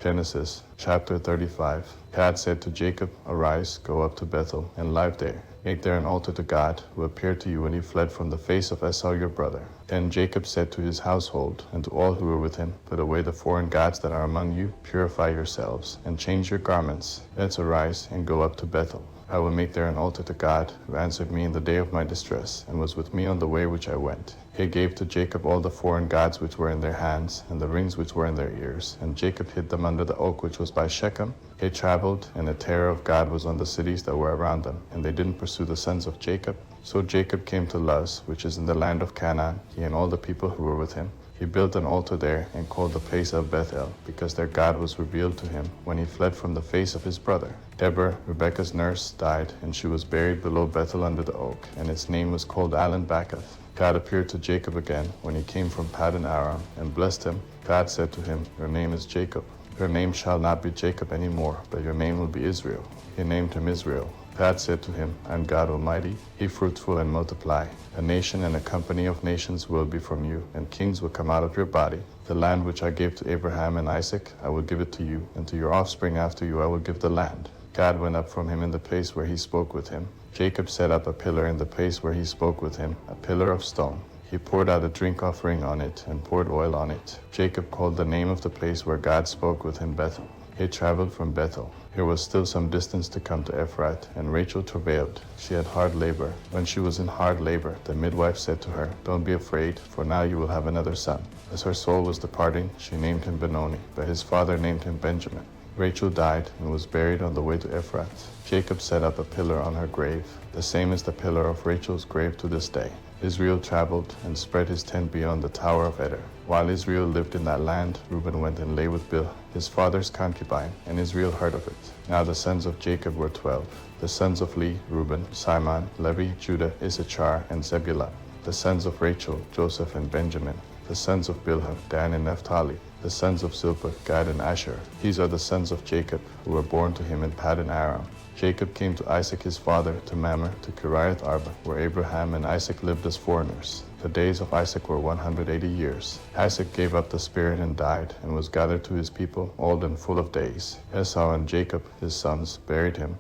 Genesis chapter 35. God said to Jacob, "Arise, go up to Bethel, and live there. Make there an altar to God, who appeared to you when he fled from the face of Esau your brother." Then Jacob said to his household and to all who were with him, "Put away the foreign gods that are among you, purify yourselves, and change your garments. Let's arise and go up to Bethel. I will make there an altar to God, who answered me in the day of my distress, and was with me on the way which I went." He gave to Jacob all the foreign gods which were in their hands, and the rings which were in their ears, and Jacob hid them under the oak which was by Shechem. He traveled, and the terror of God was on the cities that were around them, and they didn't pursue the sons of Jacob. So Jacob came to Luz, which is in the land of Canaan, he and all the people who were with him. He built an altar there and called the place of Bethel, because their God was revealed to him when he fled from the face of his brother. Deborah, Rebekah's nurse, died, and she was buried below Bethel under the oak, and its name was called Allen-Bacuth. God appeared to Jacob again when he came from Paddan Aram, and blessed him. God said to him, "Your name is Jacob. Your name shall not be Jacob any more, but your name will be Israel." He named him Israel. God said to him, "I am God Almighty. Be fruitful and multiply. A nation and a company of nations will be from you, and kings will come out of your body. The land which I gave to Abraham and Isaac, I will give it to you, and to your offspring after you I will give the land." God went up from him in the place where he spoke with him. Jacob set up a pillar in the place where he spoke with him, a pillar of stone. He poured out a drink offering on it and poured oil on it. Jacob called the name of the place where God spoke with him Bethel. He traveled from Bethel. There was still some distance to come to Ephrath, and Rachel travailed. She had hard labor. When she was in hard labor, the midwife said to her, "Don't be afraid, for now you will have another son." As her soul was departing, she named him Benoni, but his father named him Benjamin. Rachel died and was buried on the way to Ephrath. Jacob set up a pillar on her grave. The same is the pillar of Rachel's grave to this day. Israel traveled and spread his tent beyond the Tower of Eder. While Israel lived in that land, Reuben went and lay with Bilhah, his father's concubine, and Israel heard of it. Now the sons of Jacob were 12. The sons of Leah, Reuben, Simon, Levi, Judah, Issachar, and Zebulun. The sons of Rachel, Joseph and Benjamin. The sons of Bilhah, Dan and Naphtali. The sons of Zilpah, Gad and Asher. These are the sons of Jacob, who were born to him in Paddan Aram. Jacob came to Isaac his father, to Mamre, to Kiriath Arba, where Abraham and Isaac lived as foreigners. The days of Isaac were 180 years. Isaac gave up the spirit and died, and was gathered to his people, old and full of days. Esau and Jacob, his sons, buried him.